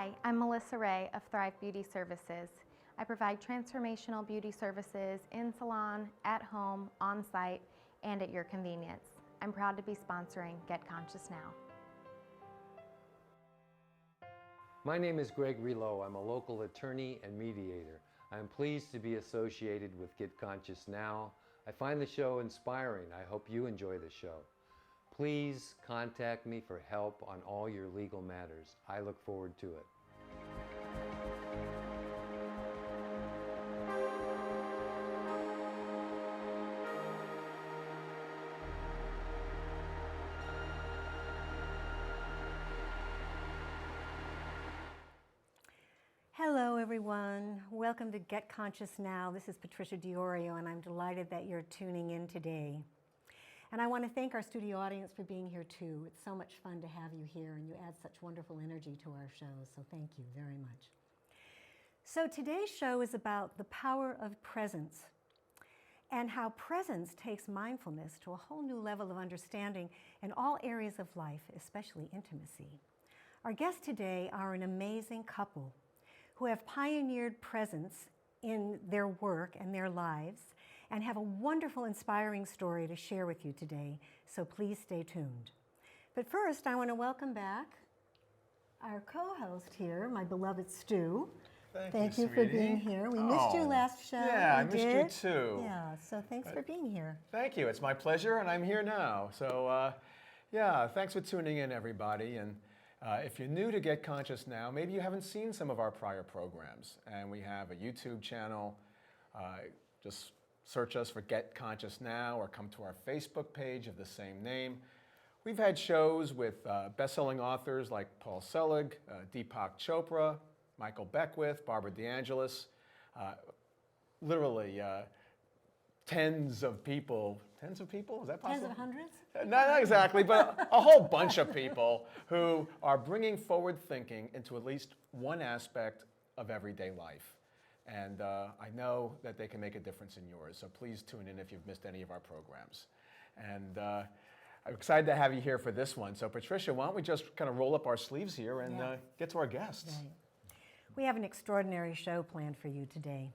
Hi, I'm Melissa Ray of Thrive Beauty Services. I provide transformational beauty services in salon, at home, on site, and at your convenience. I'm proud to be sponsoring Get Conscious Now. My name is Greg Relow. I'm a local attorney and mediator. I am pleased to be associated with Get Conscious Now. I find the show inspiring. I hope you enjoy the show. Please contact me for help on all your legal matters. I look forward to it. Hello everyone, welcome to Get Conscious Now. This is Patricia Diorio and I'm delighted that you're tuning in today. And I want to thank our studio audience for being here too. It's so much fun to have you here and you add such wonderful energy to our shows, so thank you very much. So today's show is about the power of presence and how presence takes mindfulness to a whole new level of understanding in all areas of life, especially intimacy. Our guests today are an amazing couple who have pioneered presence in their work and their lives and have a wonderful, inspiring story to share with you today, so please stay tuned. But first, I want to welcome back our co-host here, my beloved Stu. Thank you for being here. We missed you last show. Yeah, I missed you too. Yeah, so thanks for being here. Thank you. It's my pleasure, and I'm here now. So, yeah, thanks for tuning in, everybody. And if you're new to Get Conscious Now, maybe you haven't seen some of our prior programs. And we have a YouTube channel. Just search us for Get Conscious Now or come to our Facebook page of the same name. We've had shows with best-selling authors like Paul Selig, Deepak Chopra, Michael Beckwith, Barbara DeAngelis, literally tens of people, is that possible? Tens of hundreds? Not exactly, but a whole bunch of people who are bringing forward thinking into at least one aspect of everyday life. And I know that they can make a difference in yours, so please tune in if you've missed any of our programs. And I'm excited to have you here for this one. So Patricia, why don't we just kind of roll up our sleeves here and get to our guests. Right. We have an extraordinary show planned for you today.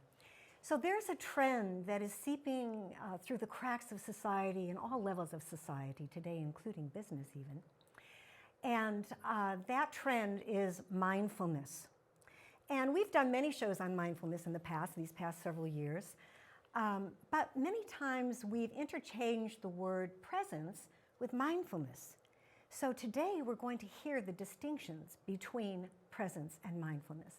So there's a trend that is seeping through the cracks of society and all levels of society today, including business even. And that trend is mindfulness. And we've done many shows on mindfulness in the past, these past several years. But many times we've interchanged the word presence with mindfulness. So today we're going to hear the distinctions between presence and mindfulness.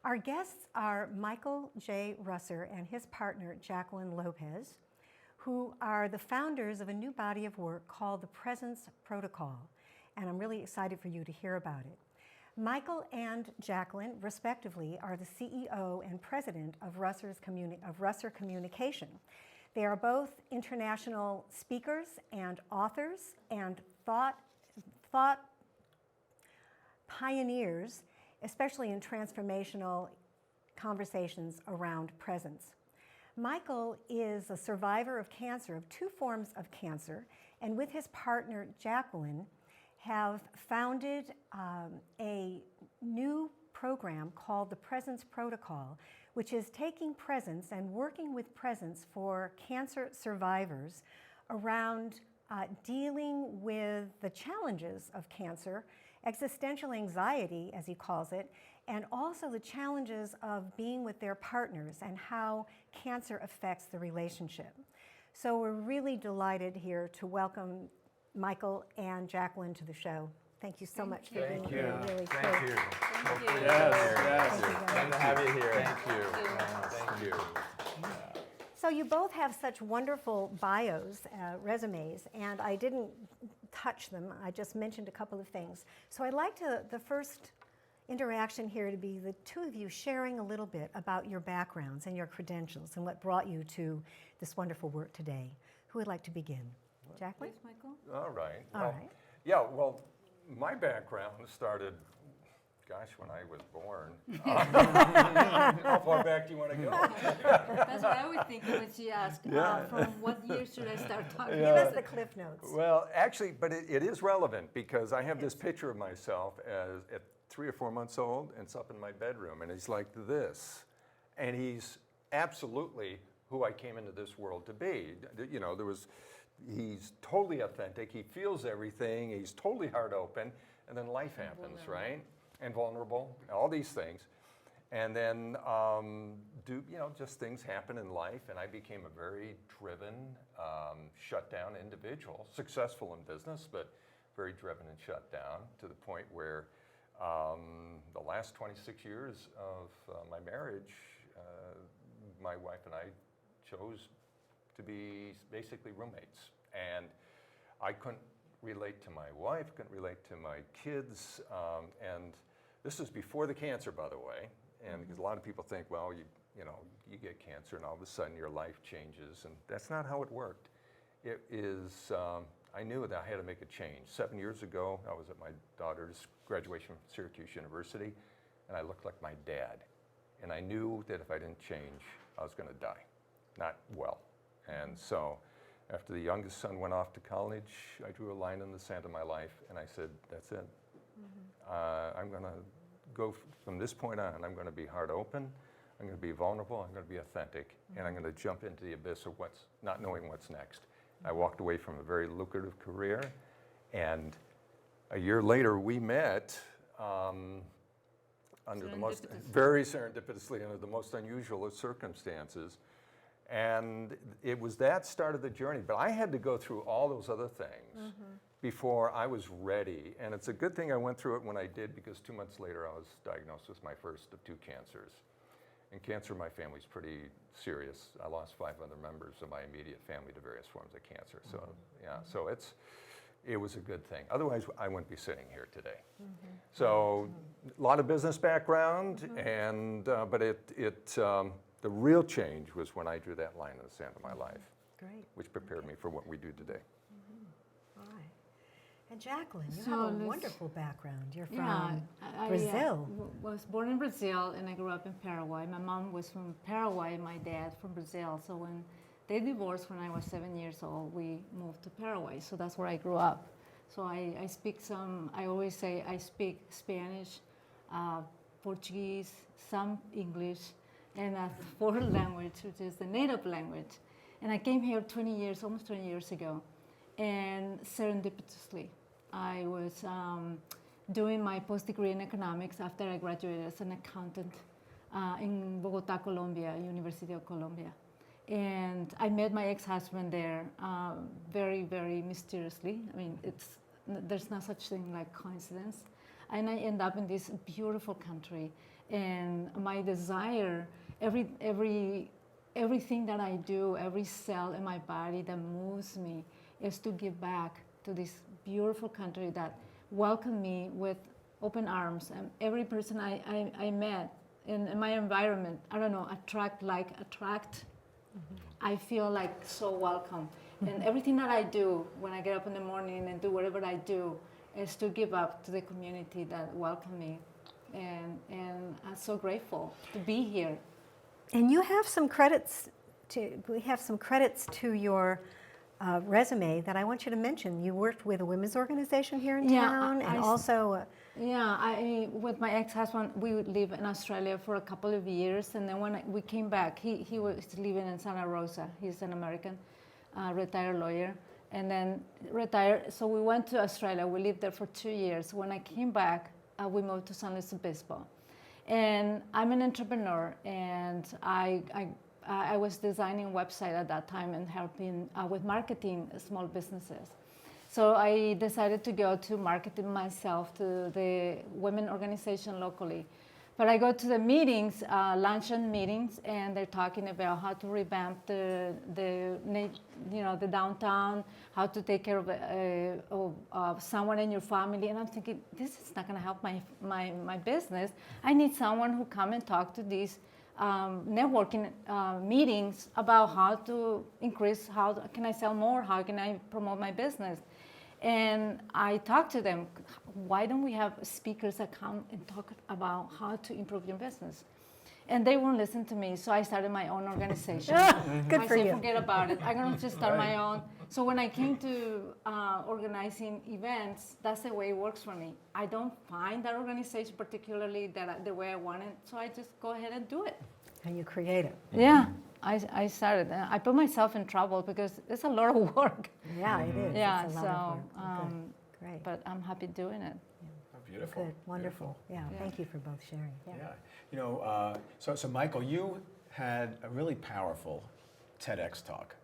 Our guests are Michael J. Russer and his partner, Jacqueline Lopez, who are the founders of a new body of work called the Presence Protocol. And I'm really excited for you to hear about it. Michael and Jacqueline, respectively, are the CEO and president of Russer Communications. They are both international speakers and authors and thought pioneers, especially in transformational conversations around presence. Michael is a survivor of cancer, of two forms of cancer, and with his partner, Jacqueline, have founded a new program called the Presence Protocol, which is taking presence and working with presence for cancer survivors around dealing with the challenges of cancer, existential anxiety, as he calls it, and also the challenges of being with their partners and how cancer affects the relationship. So we're really delighted here to welcome Michael and Jacqueline to the show. Thank you so much for being here. Really Thank great. you. Thank you. Yes. Thank Good to have you here. Thank you. Thank you. So you both have such wonderful bios, resumes, and I didn't touch them. I just mentioned a couple of things. So I'd like the first interaction here to be the two of you sharing a little bit about your backgrounds and your credentials and what brought you to this wonderful work today. Who would like to begin? Jacqueline? Please, Michael. All right. All right. Yeah, well, my background started, gosh, when I was born. How far back do you want to go? That's what I was thinking when she asked. Yeah. From what year should I start talking? Give us the Cliff Notes. Well, actually, but it is relevant because I have this picture of myself as at 3 or 4 months old, and it's up in my bedroom, and he's like this. And he's absolutely who I came into this world to be. You know, he's totally authentic, he feels everything, he's totally heart open, and then life happens, right? And vulnerable, all these things. And then, just things happen in life, and I became a very driven, shut down individual, successful in business, but very driven and shut down to the point where the last 26 years of my marriage, my wife and I chose to be basically roommates. And I couldn't relate to my wife, couldn't relate to my kids, and this is before the cancer, by the way. And because a lot of people think, well, you get cancer and all of a sudden your life changes, and that's not how it worked. It is, I knew that I had to make a change. 7 years ago, I was at my daughter's graduation from Syracuse University, and I looked like my dad. And I knew that if I didn't change, I was going to die, not well. And so after the youngest son went off to college, I drew a line in the sand of my life, and I said, that's it. I'm going to go from this point on, I'm going to be heart open, I'm going to be vulnerable, I'm going to be authentic, and I'm going to jump into the abyss of not knowing what's next. I walked away from a very lucrative career, and a year later we met under very serendipitously, under the most unusual of circumstances. And it was that started the journey, but I had to go through all those other things before I was ready. And it's a good thing I went through it when I did, because 2 months later I was diagnosed with my first of 2 cancers. And cancer in my family is pretty serious. I lost 5 other members of my immediate family to various forms of cancer. So yeah, so it was a good thing. Otherwise, I wouldn't be sitting here today. So a lot of business background, and but the real change was when I drew that line in the sand of my life. Great. Which prepared me for what we do today. All right. And Jacqueline, you So have a let's- wonderful background. You're from I Brazil. was born in Brazil, and I grew up in Paraguay. My mom was from Paraguay, my dad from Brazil. So when they divorced when I was 7 years old, we moved to Paraguay. So that's where I grew up. So I speak I always say I speak Spanish, Portuguese, some English, and a foreign language, which is the native language. And I came here almost 20 years ago. And serendipitously, I was doing my post-degree in economics after I graduated as an accountant in Bogota, Colombia, University of Colombia. And I met my ex-husband there very, very mysteriously. I mean, there's no such thing like coincidence. And I end up in this beautiful country. And my desire, everything that I do, every cell in my body that moves me, is to give back to this beautiful country that welcomed me with open arms. And every person I met in my environment, I don't know, attract. I feel like so welcome. And everything that I do when I get up in the morning and do whatever I do is to give up to the community that welcomed me. And I'm so grateful to be here. And you have some credits to your resume that I want you to mention. You worked with a women's organization here in town, and also. With my ex-husband, we would live in Australia for a couple of years, and then when we came back, he was living in Santa Rosa. He's an American retired lawyer, and then retired. So we went to Australia. We lived there for 2 years. When I came back, we moved to San Luis Obispo, and I'm an entrepreneur, and I was designing website at that time and helping with marketing small businesses. So I decided to go to marketing myself to the women organization locally. But I go to the meetings, luncheon meetings, and they're talking about how to revamp the downtown, how to take care of someone in your family. And I'm thinking, this is not going to help my business. I need someone who come and talk to these networking meetings about how to increase, how can I sell more, how can I promote my business. And I talked to them, why don't we have speakers that come and talk about how to improve your business? And they won't listen to me, so I started my own organization. Good I for said, you. forget about it. I'm gonna just start my own. So when I came to organizing events, that's the way it works for me. I don't find that organization particularly the way I want it, so I just go ahead and do it. And you create it. Yeah, I started. I put myself in trouble because it's a lot of work. Yeah, it is. Yeah, It's a so, lot of work. Good. Great. But I'm happy doing it. Oh, beautiful. Good. Wonderful. Yeah. Yeah. Thank you for both sharing. Yeah. Yeah. You know, so Michael, you had a really powerful TEDx talk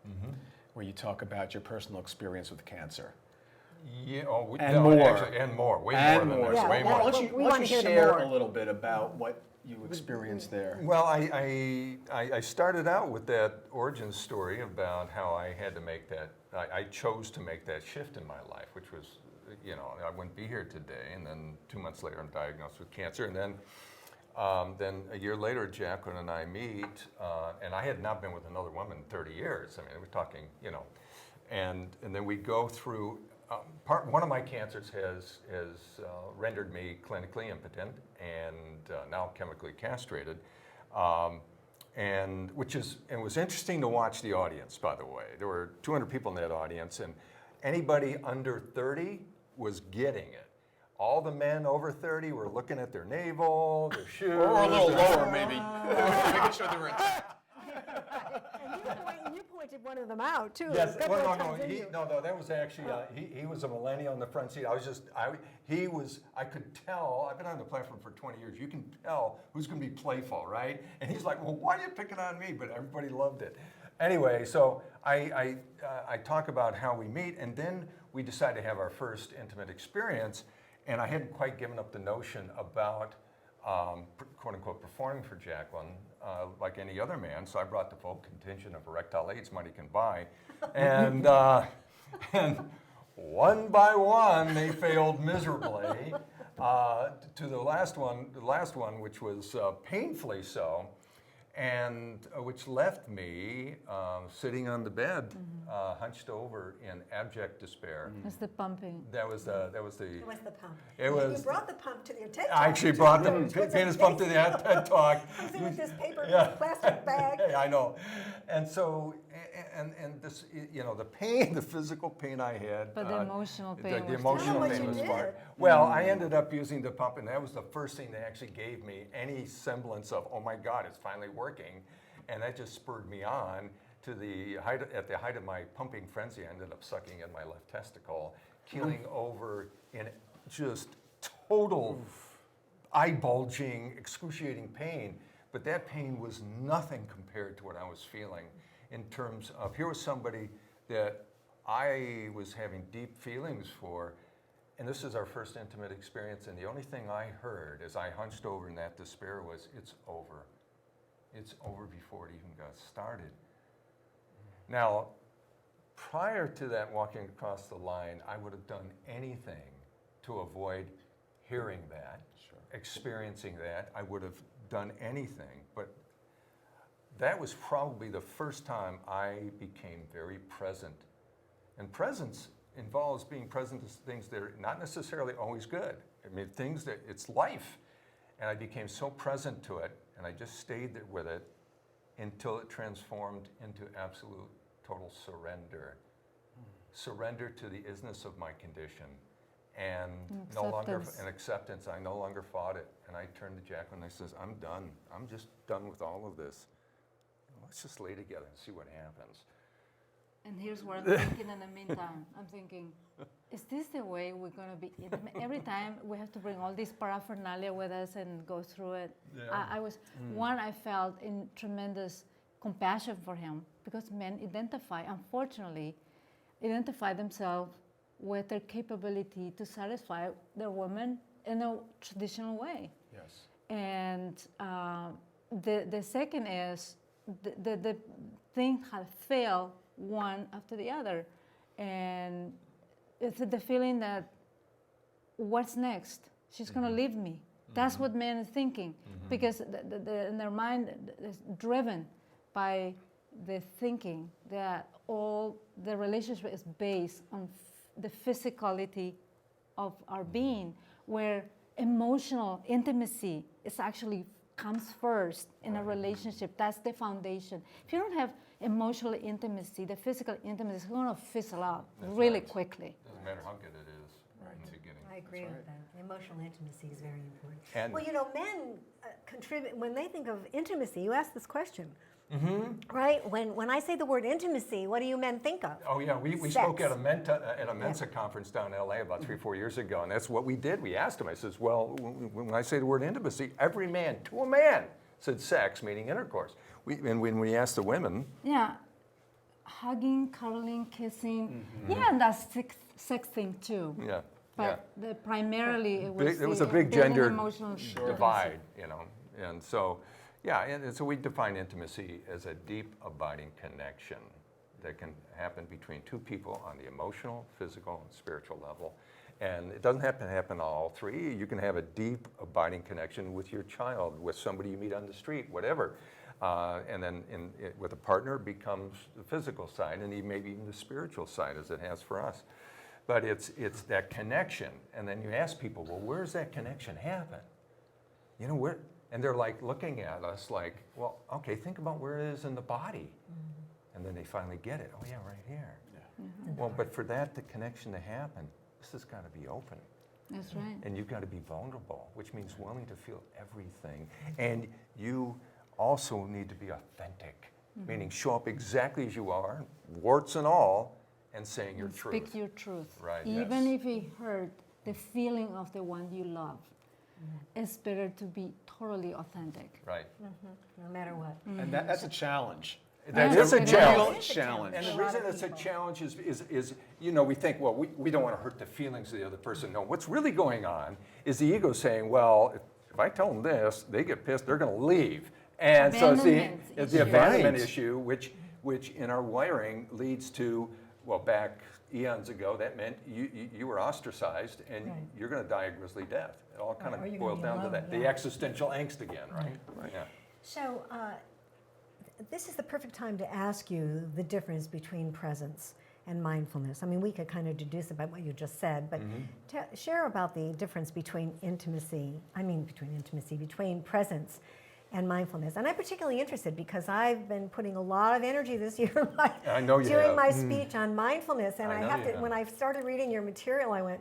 where you talk about your personal experience with cancer. Yeah, And more. Actually, and more, way And more more. than Yeah, that, way well, more. Why don't We you wanna hear the share more. a little bit about what you experienced there? Well, I started out with that origin story about how I had to make that, I chose to make that shift in my life, which was, you know, I wouldn't be here today. And then 2 months later, I'm diagnosed with cancer. And then a year later, Jacqueline and I meet, and I had not been with another woman in 30 years. I mean, we're talking, you know, and then we go through, one of my cancers has rendered me clinically impotent and now chemically castrated. And it was interesting to watch the audience, by the way. There were 200 people in that audience, and anybody under 30 was getting it. All the men over 30 were looking at their navel, their shoes. Or a little lower, maybe. Making sure they were intact. And you pointed one of them out too. Yes, a couple well, of no, times, didn't you? that was actually, he was a millennial in the front seat. I could tell, I've been on the platform for 20 years, you can tell who's gonna be playful, right? And he's like, well, why are you picking on me? But everybody loved it. Anyway, so I talk about how we meet, and then we decide to have our first intimate experience, and I hadn't quite given up the notion about quote unquote performing for Jacqueline like any other man, so I brought the full contingent of erectile aids money can buy, and one by one they failed miserably to the last one which was painfully so, and which left me sitting on the bed, hunched over in abject despair. It's the pumping. That was the. It was the pump. It was. You brought the pump to your TED Talk. I actually brought the Which was penis pump to the TED Talk. Comes in with this paper Yeah. plastic bag. I know, and so and this, you know, the pain, the physical pain I had. But the emotional pain The was emotional Tell 'em what pain you was did. part. Well, I ended up using the pump, and that was the first thing that actually gave me any semblance of, oh my God, it's finally working. And that just spurred me on to at the height of my pumping frenzy. I ended up sucking in my left testicle, keeling over in just total eye-bulging, excruciating pain. But that pain was nothing compared to what I was feeling in terms of, here was somebody that I was having deep feelings for, and this is our first intimate experience, and the only thing I heard as I hunched over in that despair was, it's over. It's over before it even got started. Now, prior to that walking across the line, I would have done anything to avoid hearing that, experiencing that. I would have done anything, but that was probably the first time I became very present. And presence involves being present to things that are not necessarily always good. I mean, things that, it's life. And I became so present to it, and I just stayed there with it until it transformed into absolute total surrender. Surrender to the isness of my condition, and no longer an acceptance. I no longer fought it, and I turned to Jacqueline and I says, I'm done. I'm just done with all of this. Let's just lay together and see what happens. And here's what I'm thinking in the meantime. I'm thinking, is this the way we're going to be intimate? Every time we have to bring all this paraphernalia with us and go through it. Yeah. I felt in tremendous compassion for him, because men unfortunately, identify themselves with their capability to satisfy their women in a traditional way. Yes. And the second is the thing has failed one after the other, and it's the feeling that what's next? She's going to leave me. That's what men are thinking, because in their mind is driven by the thinking that all the relationship is based on the physicality of our being, where emotional intimacy is actually comes first in a relationship. That's the foundation. If you don't have emotional intimacy, the physical intimacy is going to fizzle out really quickly. Doesn't matter how good it is in the beginning. I agree with that. Emotional intimacy is very important. And- well, you know, men contribute, when they think of intimacy, you ask this question, right? When I say the word intimacy, what do you men think of? Oh yeah, we spoke at a Mensa conference down in LA about 3-4 years ago, and that's what we did. We asked him. I says, well, when I say the word intimacy, every man to a man said sex, meaning intercourse. And when we asked the women, Yeah, hugging, cuddling, kissing. Yeah, and that's sex thing too. yeah, But primarily it Big- was it was a the- big there's an gender emotional divide, you know, and so, yeah, and so we define intimacy as a deep, abiding connection that can happen between two people on the emotional, physical, and spiritual level. And it doesn't have to happen all three. You can have a deep, abiding connection with your child, with somebody you meet on the street, whatever. And then with a partner becomes the physical side, and maybe even the spiritual side, as it has for us. But it's that connection. And then you ask people, well, where's that connection happen? You know, where? And they're like looking at us like, well, okay, think about where it is in the body. And then they finally get it. Oh, yeah, right here. Well, but for that, the connection to happen, this has got to be open. That's right. And you've got to be vulnerable, which means willing to feel everything. And you also need to be authentic, meaning show up exactly as you are, warts and all, and saying your truth. Speak your truth. Right, Even yes. if it hurt the feeling of the one you love, it's better to be totally authentic. Right. No matter what. And that's a challenge. That Yeah, is a it is. challenge. It is a challenge. And for the a lot reason of it's a people. challenge is, you know, we think, well, we don't want to hurt the feelings of the other person. No, what's really going on is the ego saying, well, if I tell them this, they get pissed, they're going to leave. And so Abandonment it's the issue. abandonment Right. issue, which in our wiring leads to, well, back eons ago, that meant you were ostracized and Right. you're going to die a grisly death. It all kind Or you're of gonna boils be down to alone, that. The yeah. existential angst again, right? Yeah. So this is the perfect time to ask you the difference between presence and mindfulness. I mean, we could kind of deduce about what you just said, but share about the difference between between presence and mindfulness. And I'm particularly interested because I've been putting a lot of energy this year I know you doing have. my speech on mindfulness. And I I know have you to, have. when I started reading your material, I went,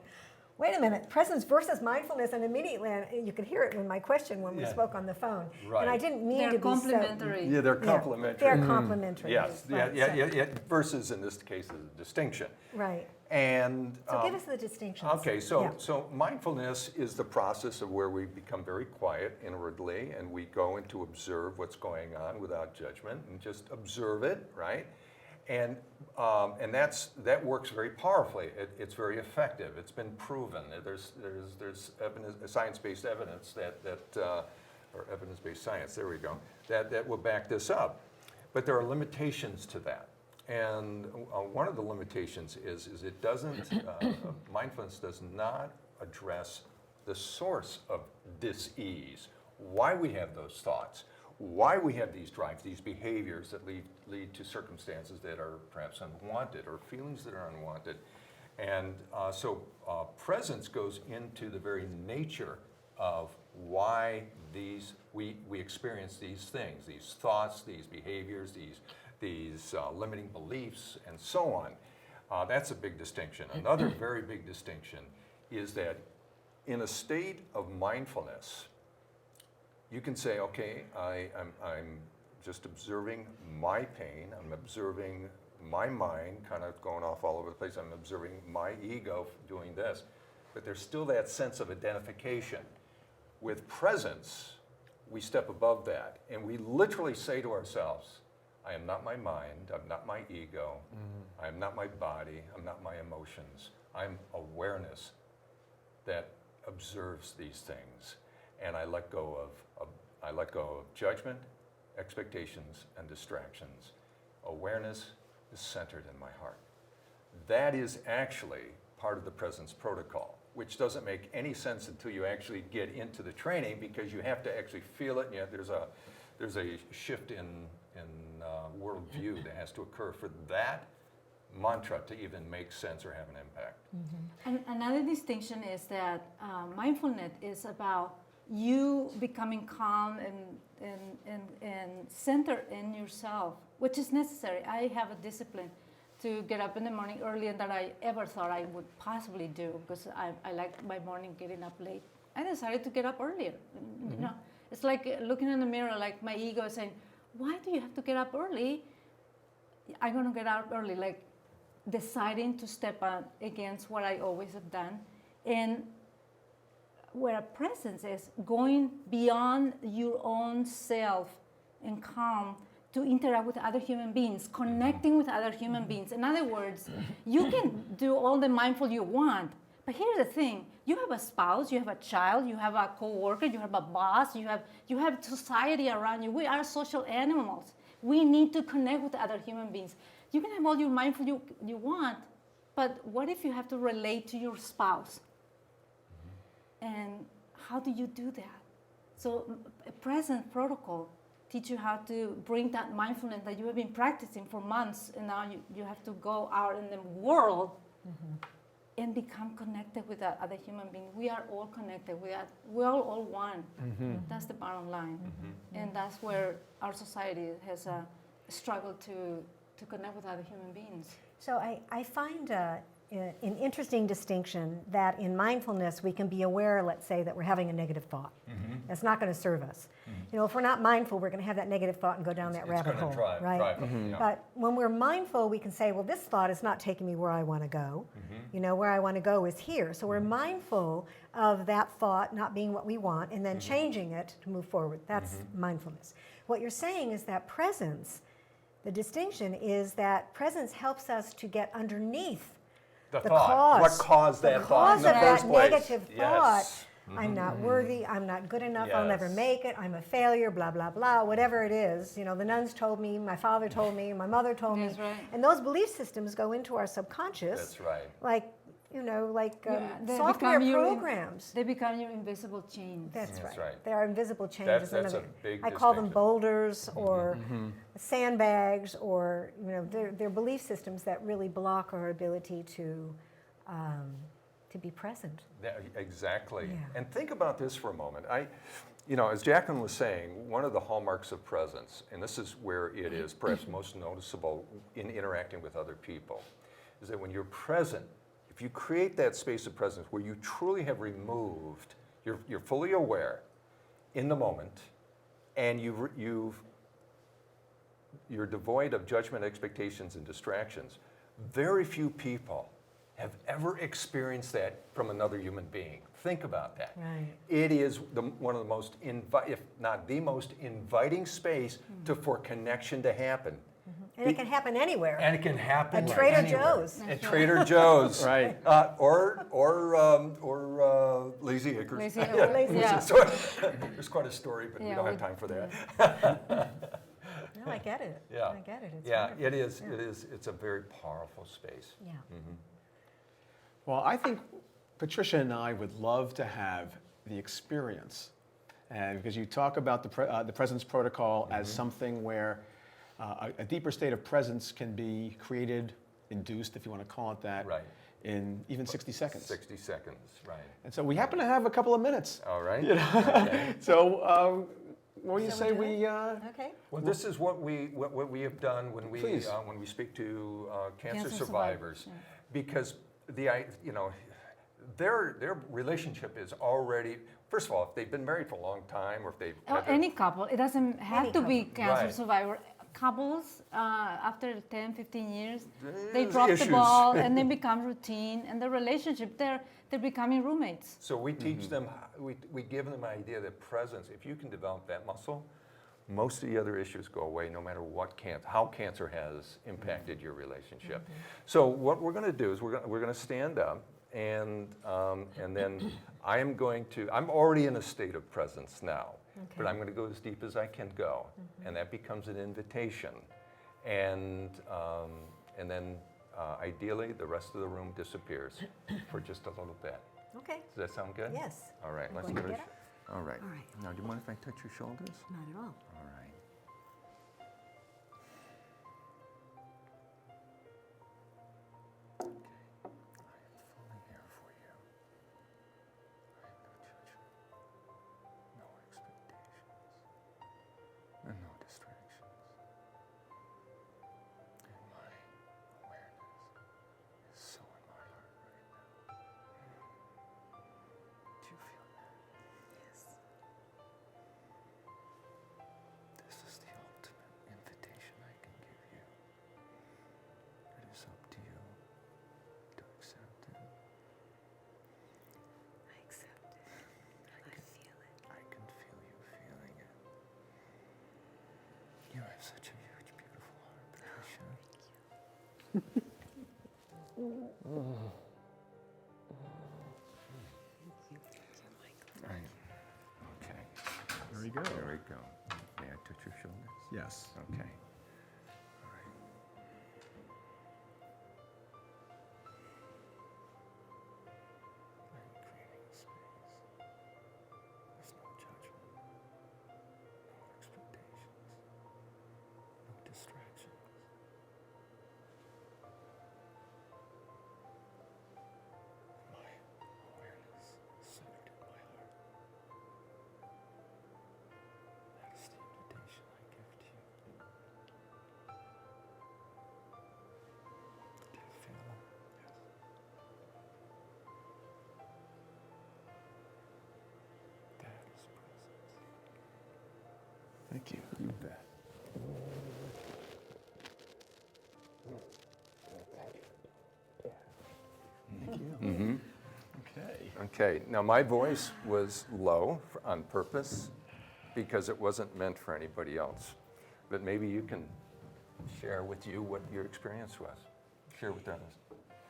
wait a minute, presence versus mindfulness, and immediately you could hear it in my question when we Yeah. spoke on the phone. Right. And I didn't mean They're to be complementary. Yeah, they're Yeah, complementary. they're complementary. Yes, Right, yeah. Versus in this case, the distinction. Right. And So give us the distinctions. okay, so Yeah. so mindfulness is the process of where we become very quiet inwardly, and we go into observe what's going on without judgment, and just observe it, right? And that works very powerfully. It's very effective. It's been proven. There's evidence, science-based evidence or evidence-based science. There we go. That will back this up. But there are limitations to that. And one of the limitations is it doesn't, mindfulness does not address the source of dis-ease, why we have those thoughts, why we have these drives, these behaviors that lead to circumstances that are perhaps unwanted or feelings that are unwanted. And so presence goes into the very nature of why we experience these things, these thoughts, these behaviors, these limiting beliefs, and so on. That's a big distinction. Another very big distinction is that in a state of mindfulness, you can say, okay, I'm just observing my pain, I'm observing my mind kind of going off all over the place, I'm observing my ego doing this, but there's still that sense of identification. With presence, we step above that, and we literally say to ourselves, I am not my mind, I'm not my ego, I am not my body, I'm not my emotions. I'm awareness that observes these things. And I let go of judgment, expectations, and distractions. Awareness is centered in my heart. That is actually part of the presence protocol, which doesn't make any sense until you actually get into the training, because you have to actually feel it, and yet there's a shift in worldview that has to occur for that mantra to even make sense or have an impact. And another distinction is that mindfulness is about you becoming calm and centered in yourself, which is necessary. I have a discipline to get up in the morning earlier than I ever thought I would possibly do, because I like my morning getting up late. I decided to get up earlier. You know, it's like looking in the mirror, like my ego is saying, why do you have to get up early? I'm going to get up early, like deciding to step out against what I always have done. And where presence is going beyond your own self and calm to interact with other human beings, connecting with other human beings. In other words, you can do all the mindful you want, but here's the thing: you have a spouse, you have a child, you have a coworker, you have a boss, you have society around you. We are social animals. We need to connect with other human beings. You can have all your mindful you want, but what if you have to relate to your spouse? And how do you do that? So a present protocol teach you how to bring that mindfulness that you have been practicing for months, and now you have to go out in the world and become connected with that other human being. We are all connected. We are all one. That's the bottom line. And that's where our society has struggled to connect with other human beings. So I find an interesting distinction that in mindfulness we can be aware, let's say, that we're having a negative thought. That's not going to serve us. You know, if we're not mindful, we're going to have that negative thought and go down that rabbit hole, right? But when we're mindful, we can say, well, this thought is not taking me where I want to go. You know, where I want to go is here. So we're mindful of that thought not being what we want and then changing it to move forward. That's mindfulness. What you're saying is that presence, the distinction is that presence helps us to get underneath The the thought. cause. What caused the that thought in cause the of that first place? negative thought. Yes. I'm not worthy, I'm not good enough, I'll never make it, I'm a failure, blah, blah, blah, whatever it is. You know, the nuns told me, my father told me, my mother told me. That's right. And those belief systems go into our subconscious. That's right. Like, you know, like They software become your programs. They become your invisible chains. That's That's right. right. There are invisible changes. That's in a them. big I call them distinction. boulders or sandbags, or, you know, they're belief systems that really block our ability to be present. Exactly. Yeah. And think about this for a moment. You know, as Jacqueline was saying, one of the hallmarks of presence, and this is where it is perhaps most noticeable in interacting with other people, is that when you're present, if you create that space of presence where you truly have removed, you're fully aware in the moment, and you're devoid of judgment, expectations, and distractions, very few people have ever experienced that from another human being. Think about that. Right. It is one of the most, if not the most inviting space for connection to happen. And it can happen anywhere. And it can happen At Trader anywhere. Joe's. At Trader Joe's. Right. Or Lazy Acres. Lazy Yeah. Acres, yeah. So, there's quite a story, but we Yeah, don't have we- time for that. No, I get it. Yeah. I get it. It's Yeah, wonderful. it is. Yeah. It is. It's a very powerful space. Yeah. Well, I think Patricia and I would love to have the experience, and because you talk about the presence protocol as something where a deeper state of presence can be created, induced, if you want to call it that, Right. in even 60 seconds. 60 seconds, right. And so we happen to have a couple of minutes. All right. You know? Okay. So what do you So say we do we? Okay. Well, this is what we have done when Please. we speak to cancer Cancer survivors, survivors, yeah. because their relationship is already, first of all, if they've been married for a long time, or if they've Or had any couple. It doesn't have Any to be couple. cancer Right. survivor. Couples, after 10, 15 years, they There's drop issues. the ball and they become routine. And the relationship, they're becoming roommates. So we teach them, we give them an idea that presence, if you can develop that muscle, most of the other issues go away no matter how cancer has impacted your relationship. So what we're going to do is we're going to stand up, and then I'm already in a state of presence now, but I'm going to go as deep as I can go, and that becomes an invitation, and then ideally the rest of the room disappears for just a little bit. Okay. Does that sound good? Yes. All right, I'm let's going to give it get a up. All right. All right. Now, do you mind if I touch your shoulders? Not at all. All right. Okay. I am fully here for you. I am no judgment. Right. Okay. There we go. There we go. May I touch your shoulders? Yes. Okay. All right. I'm creating a space. There's no judgment, no expectations, no distractions. My awareness centered in my heart. That is the invitation I give to you. Do you feel that? Yes. That is presence. Thank you. You bet. Thank you. Okay. Okay, now my voice was low on purpose because it wasn't meant for anybody else. But maybe you can share with you what your experience was. Share with us.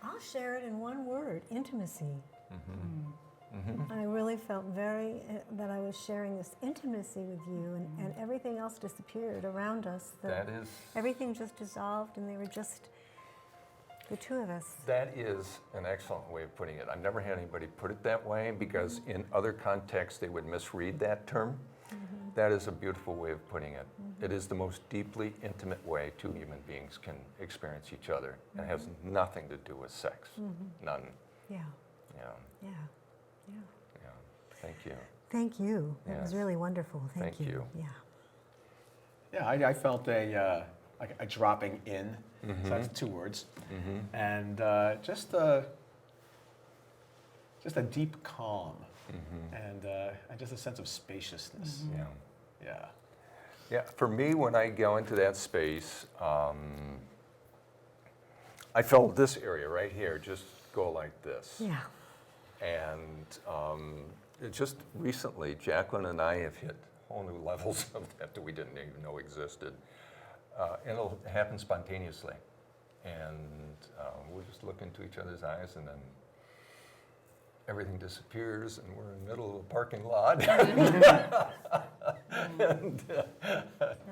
I'll share it in one word: intimacy. I really felt that I was sharing this intimacy with you, and everything else disappeared around us. That is, Everything just dissolved, and they were just the two of us. that is an excellent way of putting it. I've never had anybody put it that way because in other contexts they would misread that term. That is a beautiful way of putting it. It is the most deeply intimate way two human beings can experience each other. It has nothing to do with sex. None. Yeah, Yeah, yeah, yeah. yeah. Thank you. Thank you. That was Yes. really wonderful. Thank you. Yeah. Yeah, I felt like a dropping in. So that's two words. And just a deep calm. And just a sense of spaciousness. Yeah. Yeah. Yeah, for me, when I go into that space, I felt this area right here just go like this. Yeah. And it just recently, Jacqueline and I have hit whole new levels of that we didn't even know existed. And it'll happen spontaneously. And we'll just look into each other's eyes, and then everything disappears, and we're in the middle of a parking lot. And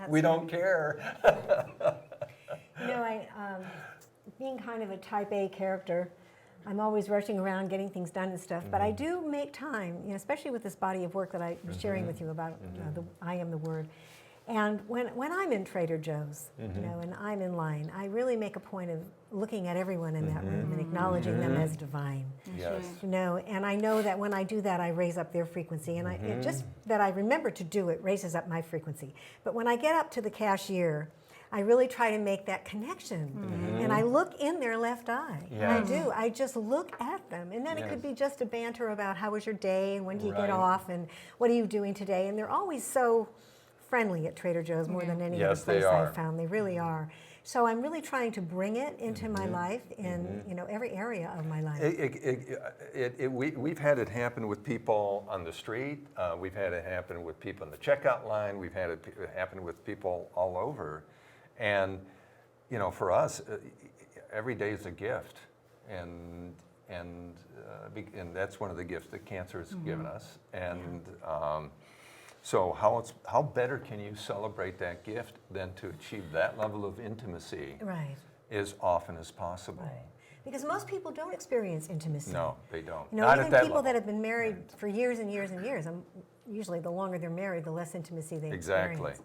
we don't care. You know, being kind of a type A character, I'm always rushing around getting things done and stuff, but I do make time, you know, especially with this body of work that I was sharing with you about I am the word. And when I'm in Trader Joe's, you know, and I'm in line, I really make a point of looking at everyone in that room and acknowledging them as divine. Yes. You know, and I know that when I do that, I raise up their frequency, and it just that I remember to do it raises up my frequency. But when I get up to the cashier, I really try to make that connection, and I look in their left eye. Yes. I do. I just look at them, and then it could be just a banter about how was your day and when do you Right. get off and what are you doing today, and they're always so friendly at Trader Joe's more than any Yes, other they place are. I've found. They really are. So I'm really trying to bring it into my life in you know every area of my life. We've had it happen with people on the street. We've had it happen with people in the checkout line. We've had it happen with people all over. And, you know, for us, every day is a gift. And that's one of the gifts that cancer has given us. And so how better can you celebrate that gift than to achieve that level of intimacy Right. as often as possible? Right. Because most people don't experience intimacy. No, they don't. You know, Not even at that people level. that have been married for years and years and years, usually the longer they're married, the less intimacy they Exactly. experience.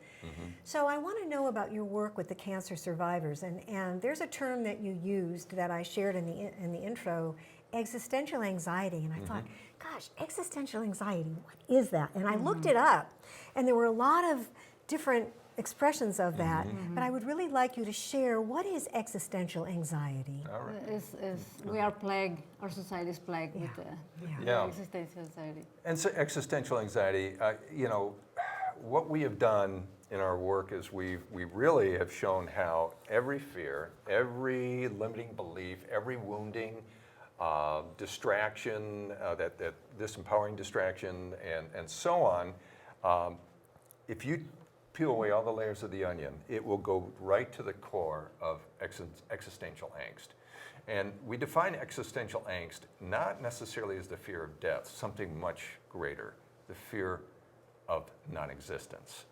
So I want to know about your work with the cancer survivors, and there's a term that you used that I shared in the intro, existential anxiety, and I thought, gosh, existential anxiety, what is that? And I looked it up, and there were a lot of different expressions of that, but I would really like you to share, what is existential anxiety? All right. We are plagued, our society is plagued with Yeah. existential anxiety. And so existential anxiety, you know, what we have done in our work is we really have shown how every fear, every limiting belief, every wounding, distraction, that disempowering distraction, and so on, if you peel away all the layers of the onion, it will go right to the core of existential angst. And we define existential angst not necessarily as the fear of death, something much greater, the fear of non-existence.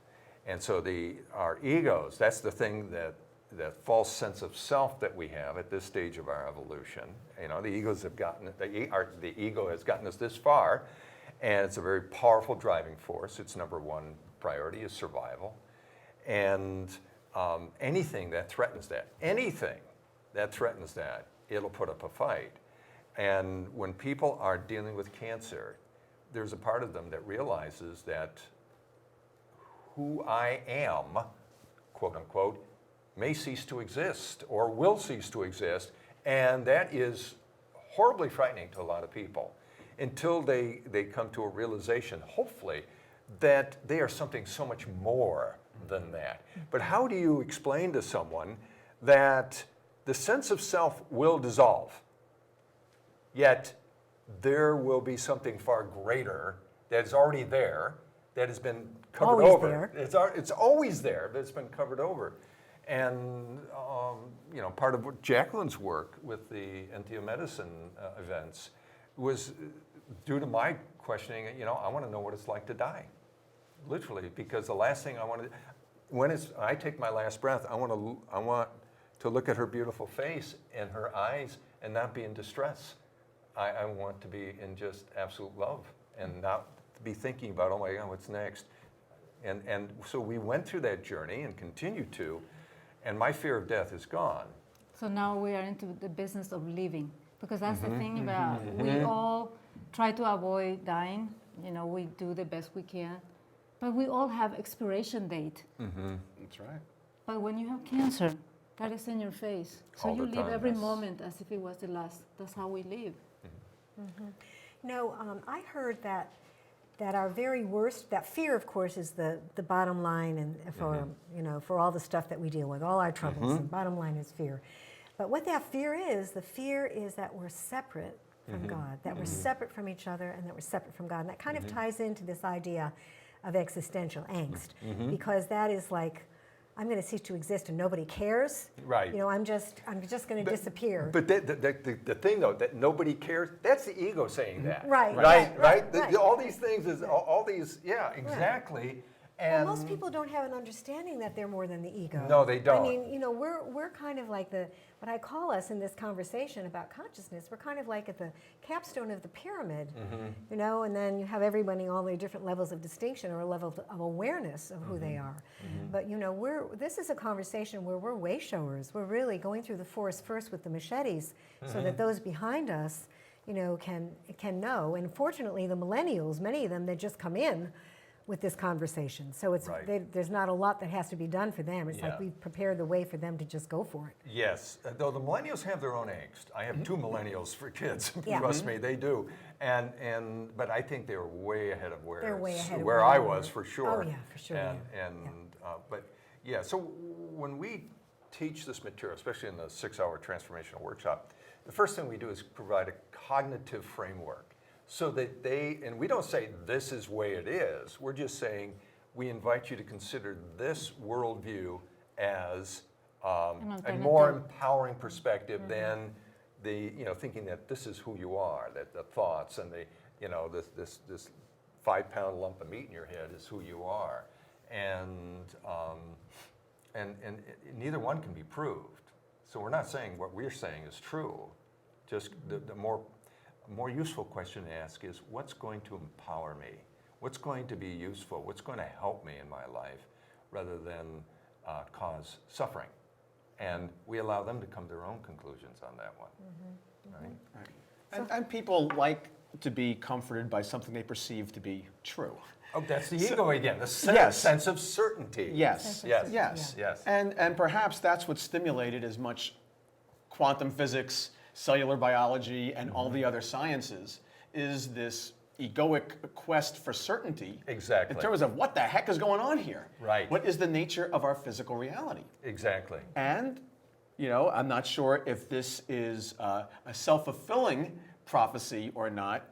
And so our egos, that's the thing that false sense of self that we have at this stage of our evolution. You know, the ego has gotten us this far, and it's a very powerful driving force. Its number one priority is survival. And anything that threatens that, it'll put up a fight. And when people are dealing with cancer, there's a part of them that realizes that who I am, quote unquote, may cease to exist or will cease to exist. And that is horribly frightening to a lot of people until they come to a realization, hopefully, that they are something so much more than that. But how do you explain to someone that the sense of self will dissolve, yet there will be something far greater that is already there, that has been covered Always over? there. It's always there, but it's been covered over. And you know, part of Jacqueline's work with the entheomedicine events was due to my questioning. You know, I want to know what it's like to die, literally, because the last thing I want to, when I take my last breath, I want to look at her beautiful face and her eyes and not be in distress. I want to be in just absolute love and not be thinking about, oh my God, what's next? And so we went through that journey and continue to, and my fear of death is gone. So now we are into the business of living, because that's the thing about, we all try to avoid dying. You know, we do the best we can, but we all have expiration date. That's right. But when you have cancer, that is in your face. So All you the live time, every yes. moment as if it was the last. That's how we live. No, I heard that our very worst, that fear, of course, is the bottom line, and for you know, for all the stuff that we deal with, all our troubles. The bottom line is fear. But what that fear is, the fear is that we're separate from God, that we're separate from each other, and that we're separate from God. And that kind of ties into this idea of existential angst, because that is like, I'm going to cease to exist and nobody cares. Right. You know, I'm just going to disappear. But the thing, though, that nobody cares, that's the ego saying that. Right, Right. right. All these things is all these. Yeah. Exactly. And Well, most people don't have an understanding that they're more than the ego. No, they don't. I mean, you know, we're kind of like what I call us in this conversation about consciousness, we're kind of like at the capstone of the pyramid, you know, and then you have everybody all their different levels of distinction or a level of awareness of who they are. But, you know, this is a conversation where we're way showers. We're really going through the forest first with the machetes so that those behind us, you know, can know. And fortunately, the millennials, many of them, they just come in with this conversation. So it's there's not a lot that has to be done for them. It's like we've prepared the way for them to just go for it. Yes, though the millennials have their own angst. I have two millennials for kids. Yeah. Trust me, they do. But I think they're way ahead of They're way ahead of where where I we was were. for sure. Oh, yeah, for sure, But yeah, so when we teach this material, especially in the 6-hour transformational workshop, the first thing we do is provide a cognitive framework. So that and we don't say this is the way it is, we're just saying we invite you to consider this worldview as a more empowering perspective than thinking that this is who you are, that the thoughts and this 5-pound lump of meat in your head is who you are. And neither one can be proved. So we're not saying what we're saying is true, just the more useful question to ask is, what's going to empower me? What's going to be useful? What's going to help me in my life rather than cause suffering? And we allow them to come to their own conclusions on that one. Right? And people like to be comforted by something they perceive to be true. Oh, that's the ego again, the Yes. sense of certainty. Yes. Yes. And perhaps that's what stimulated as much quantum physics, cellular biology, and all the other sciences, is this egoic quest for certainty. Exactly. In terms of what the heck is going on here. Right. What is the nature of our physical reality? Exactly. And, you know, I'm not sure if this is a self-fulfilling prophecy or not,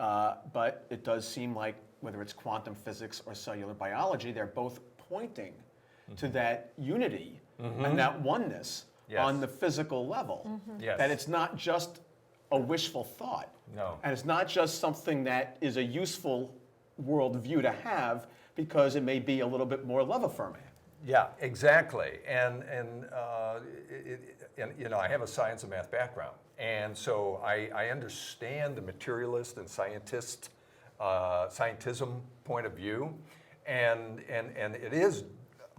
but it does seem like whether it's quantum physics or cellular biology, they're both pointing to that unity and that oneness Yes. on the physical level. Yes. That it's not just a wishful thought. No. And it's not just something that is a useful worldview to have because it may be a little bit more love affirming. Yeah, exactly. And you know, I have a science and math background, and so I understand the materialist and scientism point of view, and it is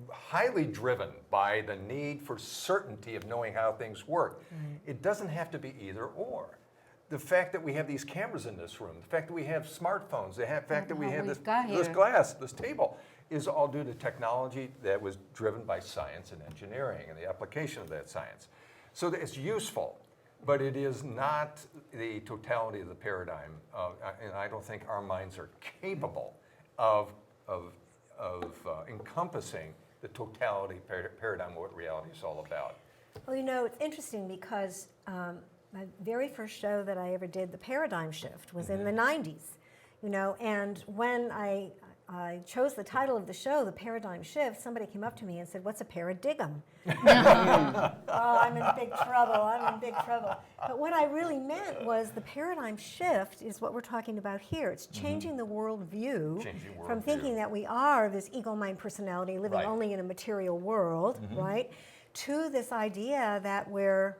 highly driven by the need for certainty of knowing how things work. It doesn't have to be either or. The fact that we have these cameras in this room, the fact that we have smartphones, the fact that we have this glass, this table, is all due to technology that was driven by science and engineering and the application of that science. So that it's useful, but it is not the totality of the paradigm. And I don't think our minds are capable of encompassing the totality paradigm of what reality is all about. Well, you know, it's interesting because my very first show that I ever did, The Paradigm Shift, was in the 90s, you know, and when I chose the title of the show, The Paradigm Shift, somebody came up to me and said, "What's a paradigm?" Oh, I'm in big trouble, I'm in big trouble. But what I really meant was the paradigm shift is what we're talking about here. It's changing the worldview from thinking that we are this ego mind personality living only in a material world, right, to this idea that we're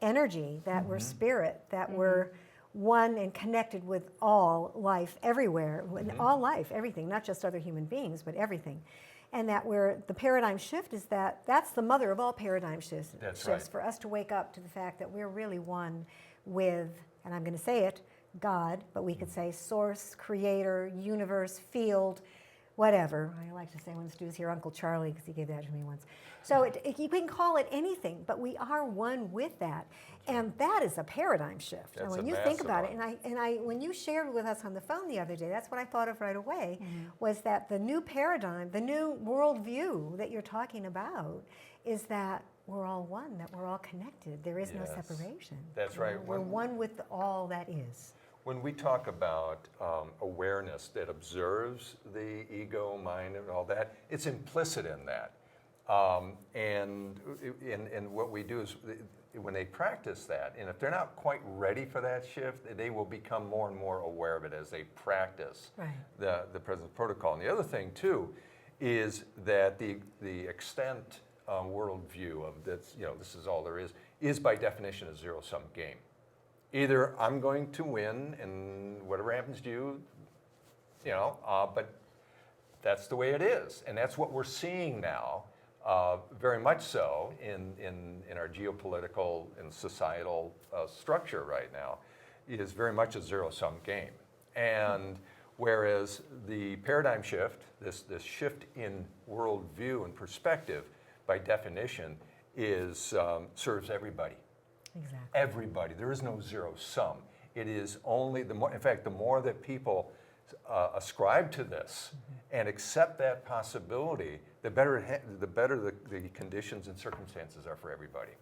energy, that we're spirit, that we're one and connected with all life everywhere, all life, everything, not just other human beings, but everything. And that the paradigm shift is that's the mother of all paradigm shifts. That's right. For us to wake up to the fact that we're really one with, and I'm going to say it, God, but we could say source, creator, universe, field, whatever. I like to say when Stu's here, Uncle Charlie, because he gave that to me once. So you can call it anything, but we are one with that. And that is a paradigm shift. And when you think about it, and I when you shared with us on the phone the other day, that's what I thought of right away, was that the new paradigm, the new worldview that you're talking about is that we're all one, that we're all connected. There is no separation. That's right. We're one with all that is. When we talk about awareness that observes the ego, mind, and all that, it's implicit in that. And what we do is when they practice that, and if they're not quite ready for that shift, they will become more and more aware of it as they practice the present protocol. And the other thing, too, is that the extent worldview of this, you know, this is all there is by definition a zero-sum game. Either I'm going to win and whatever happens to you, you know, but that's the way it is. And that's what we're seeing now, very much so in our geopolitical and societal structure right now. It is very much a zero-sum game. And whereas the paradigm shift, this shift in worldview and perspective, by definition, serves everybody. Exactly. Everybody. There is no zero sum. It is only the more. In fact, the more that people ascribe to this and accept that possibility, the better the conditions and circumstances are for everybody.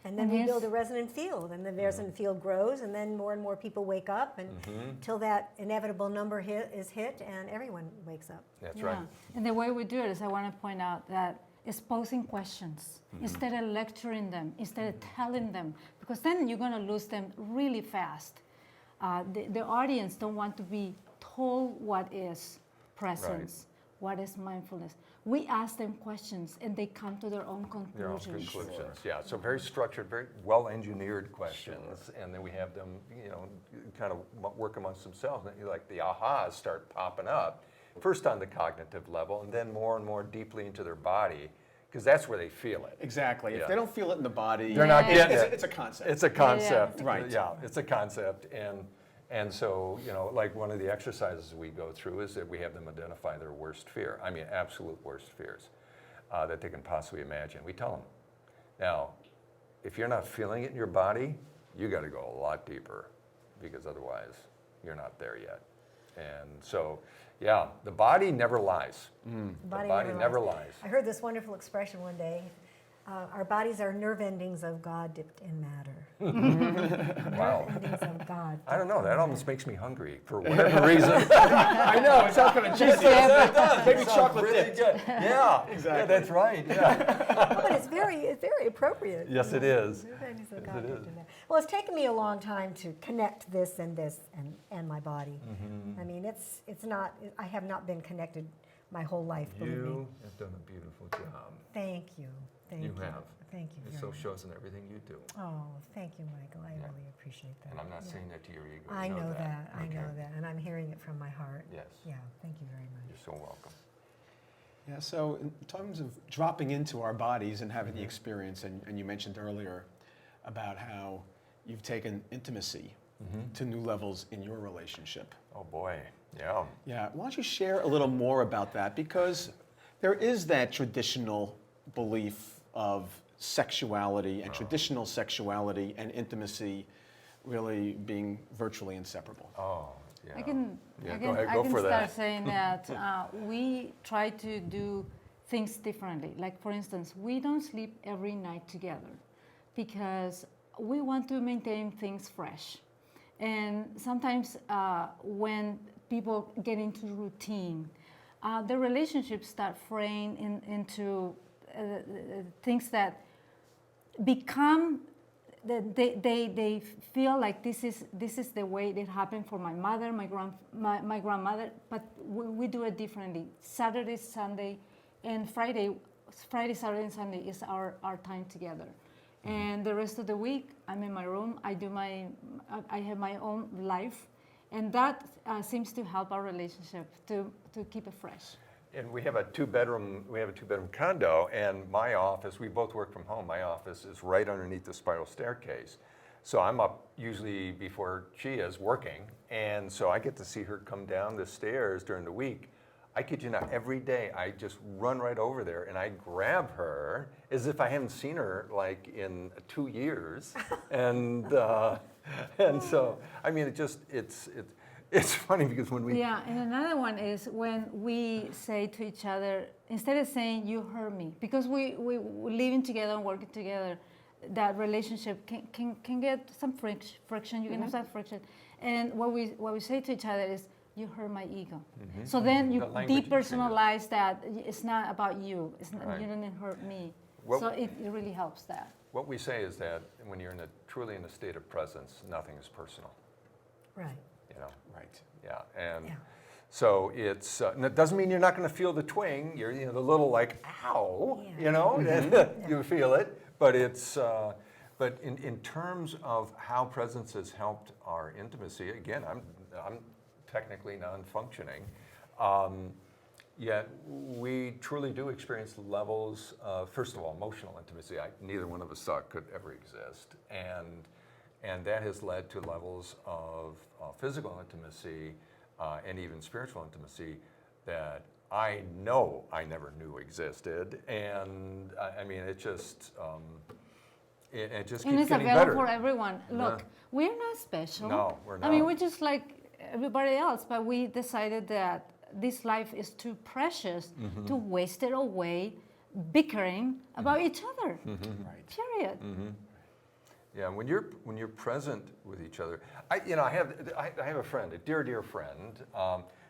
And then we build a resonant field, and the resonant field grows, and then more and more people wake up, and till that inevitable number is hit, and everyone wakes up. That's right. And the way we do it is, I want to point out that is posing questions instead of lecturing them, instead of telling them, because then you're going to lose them really fast. The audience don't want to be told what is presence, what is mindfulness. We ask them questions, and they come to their own conclusions. Yeah, so very structured, very well-engineered questions, and then we have them, you know, kind of work amongst themselves, and like the ahas start popping up, first on the cognitive level, and then more and more deeply into their body, because that's where they feel it. Exactly. If they don't feel it in the body, they're not getting it. It's a concept. It's a concept. Right. Yeah, it's a concept, and so, you know, like one of the exercises we go through is that we have them identify their worst fear. I mean, absolute worst fears that they can possibly imagine. We tell them, now, if you're not feeling it in your body, you got to go a lot deeper, because otherwise you're not there yet. And so, yeah, the body never lies. The body never lies. I heard this wonderful expression one day. Our bodies are nerve endings of God dipped in matter. Wow. Nerve endings of God. I don't know, dipped in that almost matter. makes me hungry for whatever reason. I know, it sounds kind of juicy. It does. Maybe It sounds chocolate really dipped. good. Yeah, Exactly. Yeah, that's right. Yeah. Oh, but it's very appropriate. Yes, it is. Nerve endings of Yes, God it dipped is. in matter. Well, it's taken me a long time to connect this and my body. Mm-hmm. I mean, it's not. I have not been connected my whole life. Believe me. You have done a beautiful job. Thank you. Thank you. You have. Thank you It very so much. shows in everything you do. Oh, thank you, Michael. I Yeah. really appreciate that. And I'm not Yeah. saying that to your ego. I you know that. I Okay. know that. And I'm hearing it from my heart. Yes. Yeah, thank you very much. You're so welcome. Yeah, so in terms of dropping into our bodies and having the Mhm. experience, and you mentioned earlier about how you've taken intimacy Mm-hmm. to new levels in your relationship. Oh boy, yeah. Yeah, why don't you share a little more about that? Because there is that traditional belief of sexuality and traditional sexuality and intimacy really being virtually inseparable. Oh, yeah. I can, Yeah, I go can, ahead, I go can for start that. saying that we try to do things differently. Like, for instance, we don't sleep every night together because we want to maintain things fresh. And sometimes when people get into routine, the relationships start fraying into things that become they feel like this is the way it happened for my mother, my grandmother, but we do it differently. Saturday, Sunday, and Friday, Saturday, and Sunday is our time together. And the rest of the week, I'm in my room. I have my own life, and that seems to help our relationship to keep it fresh. And we have a two-bedroom condo, and my office, we both work from home. My office is right underneath the spiral staircase. So I'm up usually before she is working, and so I get to see her come down the stairs during the week. I kid you not, every day I just run right over there and I grab her as if I haven't seen her like in 2 years. And so, I mean, it's funny because when we... Yeah, and another one is when we say to each other, instead of saying, you hurt me, because we living together and working together, that relationship can get some friction, you can have some friction. And what we say to each other is, you hurt my ego. Mhm. So then you The language depersonalize that. It's not about you. It's not, Right. you didn't hurt me. What- So it really helps that. What we say is that when you're truly in a state of presence, nothing is personal, Right. you know? Right. Yeah, and Yeah. so it's, and it doesn't mean you're not gonna feel the twing, you're, the little like, ow, Yeah. you feel it, but it's, but in terms of how presence has helped our intimacy, again, I'm technically non-functioning, yet we truly do experience levels of, first of all, emotional intimacy. Neither one of us thought could ever exist, and that has led to levels of physical intimacy and even spiritual intimacy that I know I never knew existed, and I mean it just keeps And it's getting available better. for everyone. Look, Yeah. we're not special. No, we're I mean, not. we're just like everybody else, but we decided that this life is too precious Mm-hmm. to waste it away bickering about each other. Right. Period. Yeah, when you're present with each other, I have a friend, a dear friend,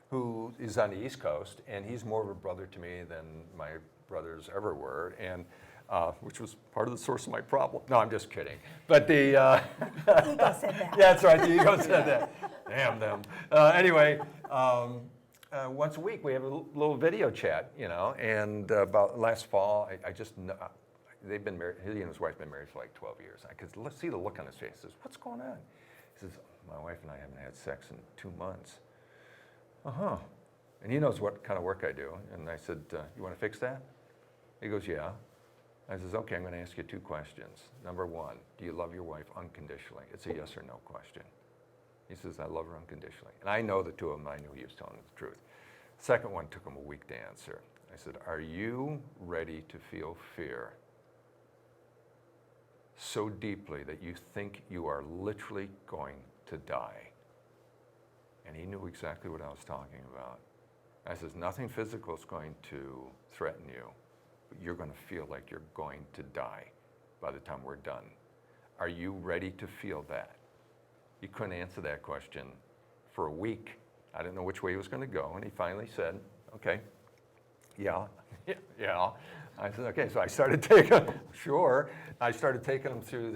who is on the East Coast, and he's more of a brother to me than my brothers ever were, and which was part of the source of my problem. No, I'm just kidding. But the Ego said that. yeah, that's right. The ego said that. Damn them. Anyway. Once a week we have a little video chat, and about last fall, I just know, they've been married, he and his wife have been married for like 12 years. I could see the look on his face. He says, what's going on? He says, my wife and I haven't had sex in 2 months. Uh-huh. And he knows what kind of work I do. And I said, you want to fix that? He goes, yeah. I says, okay, I'm going to ask you 2 questions. Number 1, do you love your wife unconditionally? It's a yes or no question. He says, I love her unconditionally. And I know the 2 of them, I knew he was telling the truth. Second one took him a week to answer. I said, are you ready to feel fear so deeply that you think you are literally going to die? And he knew exactly what I was talking about. I says, nothing physical is going to threaten you. but you're going to feel like you're going to die by the time we're done. Are you ready to feel that? He couldn't answer that question for a week. I didn't know which way he was going to go, and he finally said, okay, yeah. I said, okay, so I started taking, sure. I started taking him through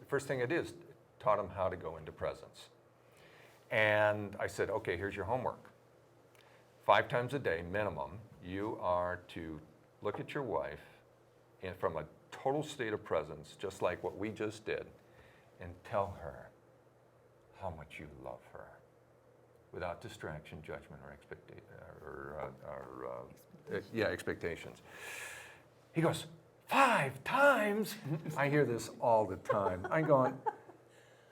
first thing I did is taught him how to go into presence. And I said, okay, here's your homework. 5 times a day, minimum, you are to look at your wife and from a total state of presence, just like what we just did, and tell her how much you love her without distraction, judgment, or expectations. He goes, 5 times? I hear this all the time. I'm going,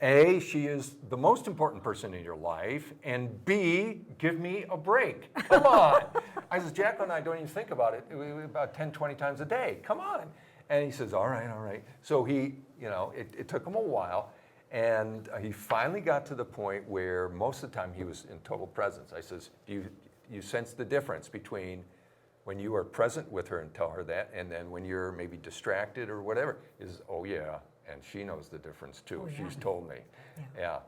A, she is the most important person in your life, and B, give me a break. Come on. I says, Jacqueline and I don't even think about it about 10, 20 times a day. Come on. And he says, all right. So he, it took him a while, and he finally got to the point where most of the time he was in total presence. I says, you sense the difference between when you are present with her and tell her that, and then when you're maybe distracted or whatever, is, oh yeah, and she knows the difference too. Oh, yeah. She's told me. Yeah.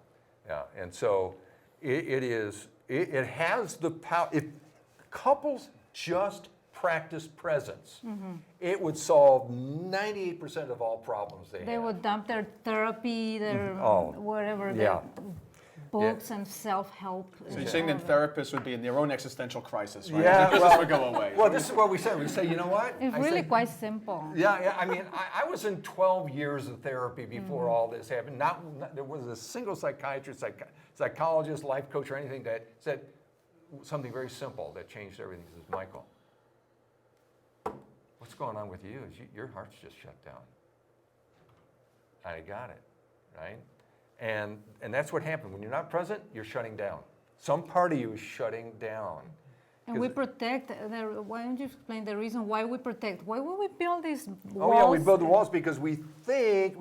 And so it has the power. If couples just practice presence, it would solve 98% of all problems they They have. would dump their therapy, their whatever, their books and self-help. So you're saying then therapists would be in their own existential crisis, right? Yeah, This would go away. Well, this is what we say. We say, you know what? It's really quite simple. Yeah. I mean, I was in 12 years of therapy before all this happened. Not there was a single psychiatrist, psychologist, life coach, or anything that said something very simple that changed everything. He says, Michael, what's going on with you is your heart's just shut down. I got it, right? And that's what happened. When you're not present, you're shutting down. Some part of you is shutting down. And we protect. Why don't you explain the reason why we protect? Why would we build these walls? Oh yeah, we build the walls because we think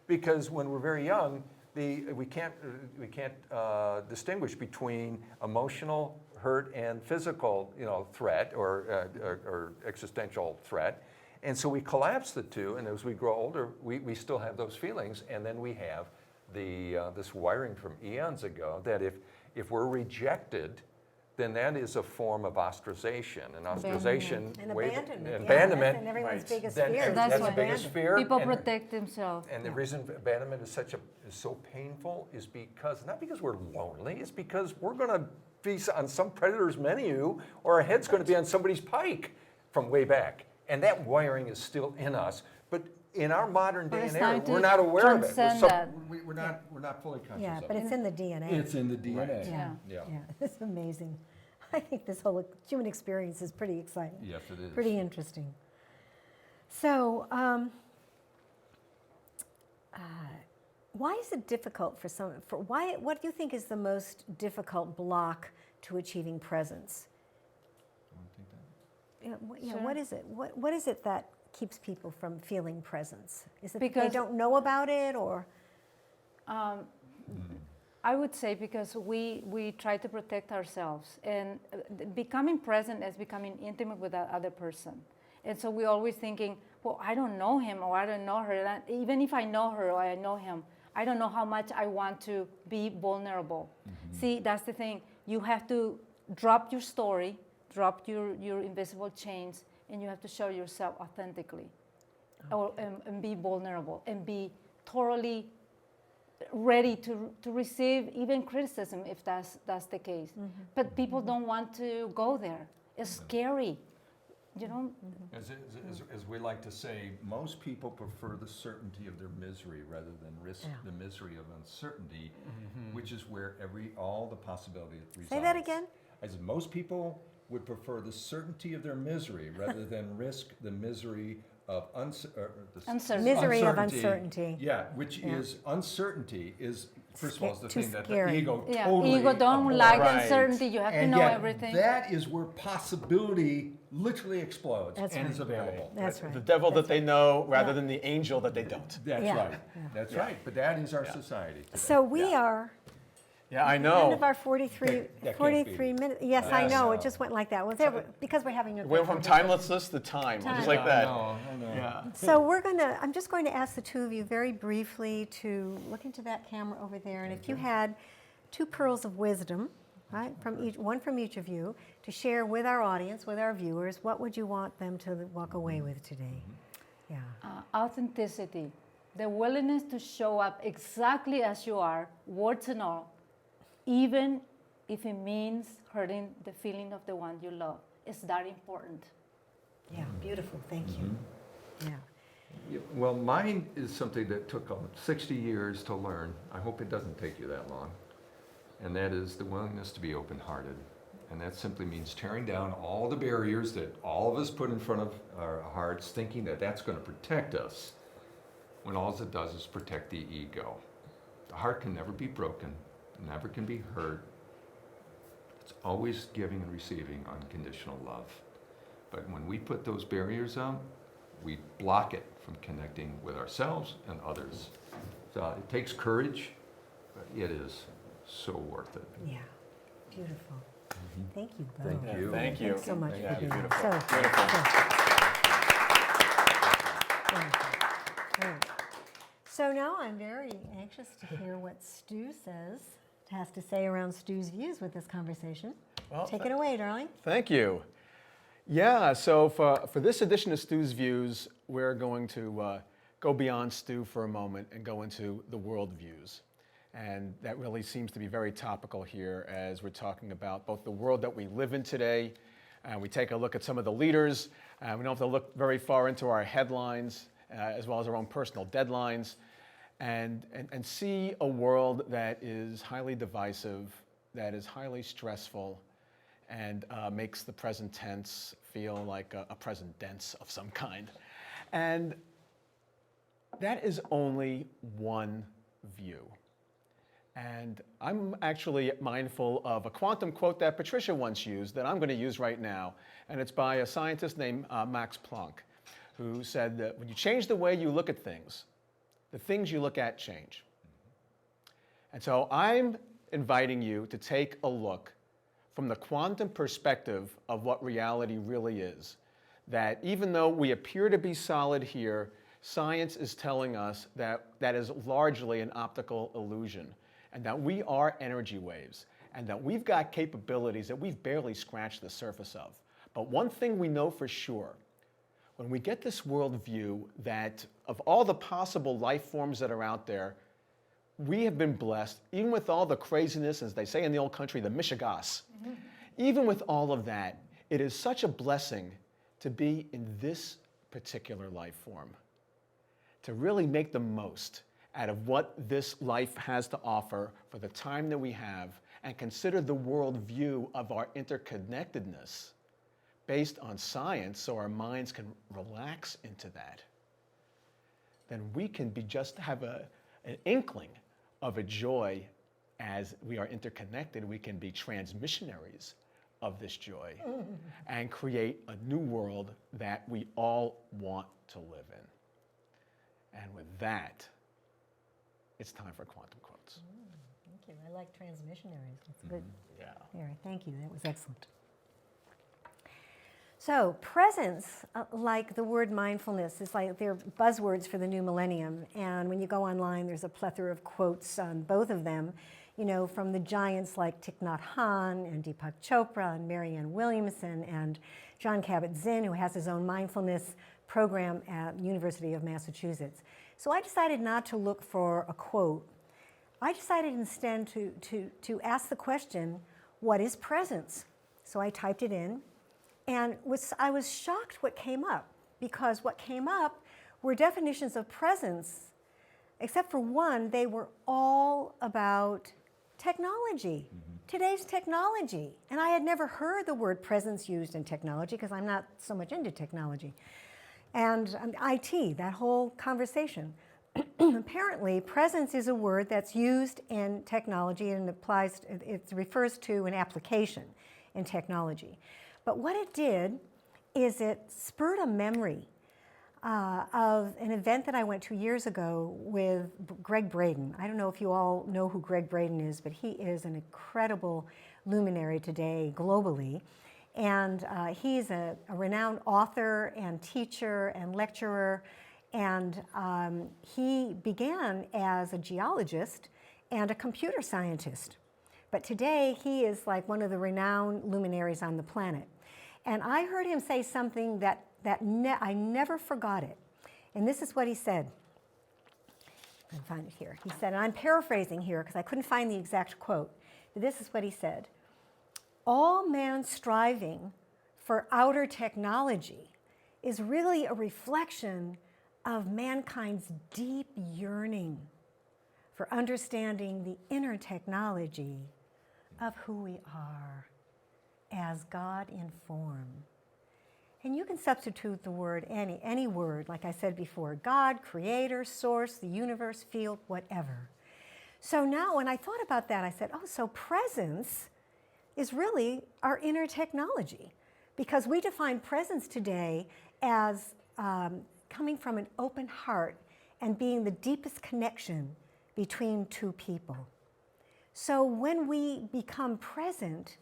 because when we're very young, we can't distinguish between emotional hurt and physical threat or existential threat, and so we collapse the two. And as we grow older, we still have those feelings, and then we have this wiring from eons ago that if we're rejected, then that is a form of ostracization. And ostracization, And abandonment. abandonment. And everyone's Right. biggest Then- fear. and That's that's why the biggest fear. People and- protect themselves. And the reason abandonment is so painful is because, not because we're lonely, it's because we're going to be on some predator's menu, or our head's going to be on somebody's pike from way back. And that wiring is still in us. But in our modern day and era, we're not aware of it. We're not fully conscious Yeah, of but it. it's in the DNA. It's in the DNA. Yeah. It's amazing. I think this whole human experience is pretty exciting. Yes, it is. Pretty interesting. So, why is it difficult for some? What do you think is the most difficult block to achieving presence? Yeah, Sure. what is it? What is it that keeps people from feeling presence? Is it that they Because- don't know about it, or? I would say because we try to protect ourselves, and becoming present is becoming intimate with that other person. And so we're always thinking, well, I don't know him or I don't know her. And even if I know her or I know him, I don't know how much I want to be vulnerable. See, that's the thing. You have to drop your story, drop your invisible chains, and you have to show yourself authentically, and be vulnerable, and be totally ready to receive even criticism if that's the case. But people don't want to go there. It's scary, As we like to say, most people prefer the certainty of their misery rather than risk the misery of uncertainty, which is where all the possibility resides. Say that again. I said most people would prefer the certainty of their misery rather than risk the misery of Uncertainty. Misery of uncertainty. Yeah, which is uncertainty is first of all is the Too thing that scary. the ego Yeah, totally ego don't abhors. like Right. uncertainty. You have to And know yet everything. that is where possibility literally explodes That's and right. is available. That's right. The devil that they know rather Yeah. than the angel that they don't. That's Yeah. right. That's right. But that is our society today. So we are Yeah, I End know. of our 43 minutes. Yes, I know. It just went like that. Well, because we're having a We went from timelessness to time, just like that. I know. Yeah. So I'm just going to ask the two of you very briefly to look into that camera over there, and if you had two pearls of wisdom, right, one from each of you, to share with our audience, with our viewers, what would you want them to walk away with today? Yeah. Authenticity, the willingness to show up exactly as you are, warts and all, even if it means hurting the feeling of the one you love. It's that important. Yeah, beautiful. Thank you. Yeah. Yeah, well, mine is something that took 60 years to learn. I hope it doesn't take you that long. And that is the willingness to be open-hearted. And that simply means tearing down all the barriers that all of us put in front of our hearts, thinking that that's going to protect us, when all it does is protect the ego. The heart can never be broken, never can be hurt. It's always giving and receiving unconditional love. But when we put those barriers up, we block it from connecting with ourselves and others. So it takes courage, but it is so worth it. Yeah. Beautiful. Thank you both. Thank you. Thank you. Thanks so much Yeah, for being beautiful. here. Great. So now I'm very anxious to hear what Stu has to say around Stu's views with this conversation. Well, Take it away, darling. Thank you. Yeah, so for this edition of Stu's Views, we're going to go beyond Stu for a moment and go into the world views. And that really seems to be very topical here as we're talking about both the world that we live in today, and we take a look at some of the leaders. We don't have to look very far into our headlines, as well as our own personal deadlines, and see a world that is highly divisive, that is highly stressful, and makes the present tense feel like a present tense of some kind. And that is only one view. And I'm actually mindful of a quantum quote that Patricia once used that I'm going to use right now. And it's by a scientist named Max Planck, who said that when you change the way you look at things, the things you look at change. And so I'm inviting you to take a look from the quantum perspective of what reality really is. That even though we appear to be solid here, science is telling us that that is largely an optical illusion, and that we are energy waves, and that we've got capabilities that we've barely scratched the surface of. But one thing we know for sure, when we get this worldview that of all the possible life forms that are out there, we have been blessed, even with all the craziness, as they say in the old country, the mishigas. Even with all of that, it is such a blessing to be in this particular life form, to really make the most out of what this life has to offer for the time that we have, and consider the worldview of our interconnectedness based on science so our minds can relax into that. Then we can have an inkling of a joy as we are interconnected. We can be transmissionaries of this joy and create a new world that we all want to live in. And with that, it's time for quantum quotes. Thank you. I like transmissionaries. That's good. Yeah. There, thank you. That was excellent. So presence, like the word mindfulness, is like they're buzzwords for the new millennium. And when you go online, there's a plethora of quotes on both of them, you know, from the giants like Thich Nhat Hanh and Deepak Chopra and Marianne Williamson and Jon Kabat-Zinn, who has his own mindfulness program at University of Massachusetts. So I decided not to look for a quote. I decided instead to ask the question, what is presence? So I typed it in. And I was shocked what came up, because what came up were definitions of presence, except for one, they were all about technology, today's technology. And I had never heard the word presence used in technology because I'm not so much into technology. And IT, that whole conversation. Apparently, presence is a word that's used in technology and it refers to an application in technology. But what it did is it spurred a memory of an event that I went to years ago with Greg Braden. I don't know if you all know who Greg Braden is, but he is an incredible luminary today globally. And he's a renowned author and teacher and lecturer. And he began as a geologist and a computer scientist. But today he is like one of the renowned luminaries on the planet. And I heard him say something that I never forgot it. And this is what he said. I can find it here. He said, and I'm paraphrasing here because I couldn't find the exact quote, but this is what he said. All man's striving for outer technology is really a reflection of mankind's deep yearning for understanding the inner technology of who we are as God in form. And you can substitute the word, any word, like I said before, God, creator, source, the universe, field, whatever. So now when I thought about that, I said, oh, so presence is really our inner technology, because we define presence today as coming from an open heart and being the deepest connection between two people. So when we become present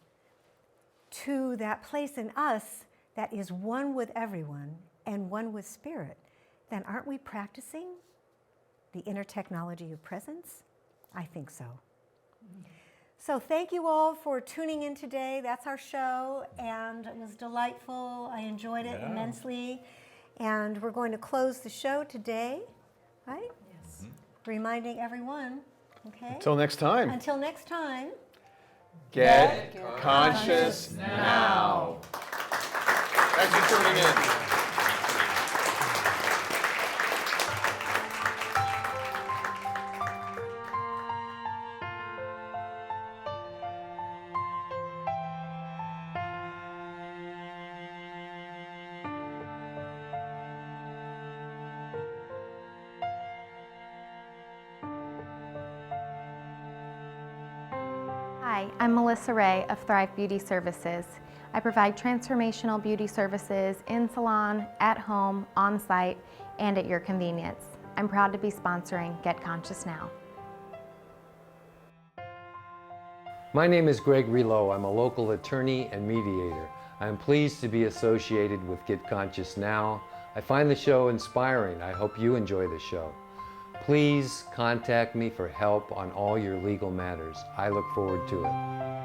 to that place in us that is one with everyone and one with spirit, then aren't we practicing the inner technology of presence? I think so. So thank you all for tuning in today. That's our show, and it was delightful. I enjoyed it immensely. And we're going to close the show today, right? Yes. Reminding everyone, okay? Until next time. Until next time. Get conscious now. Thanks for tuning in. Hi, I'm Melissa Ray of Thrive Beauty Services. I provide transformational beauty services in salon, at home, on site, and at your convenience. I'm proud to be sponsoring Get Conscious Now. My name is Greg Relow. I'm a local attorney and mediator. I am pleased to be associated with Get Conscious Now. I find the show inspiring. I hope you enjoy the show. Please contact me for help on all your legal matters. I look forward to it.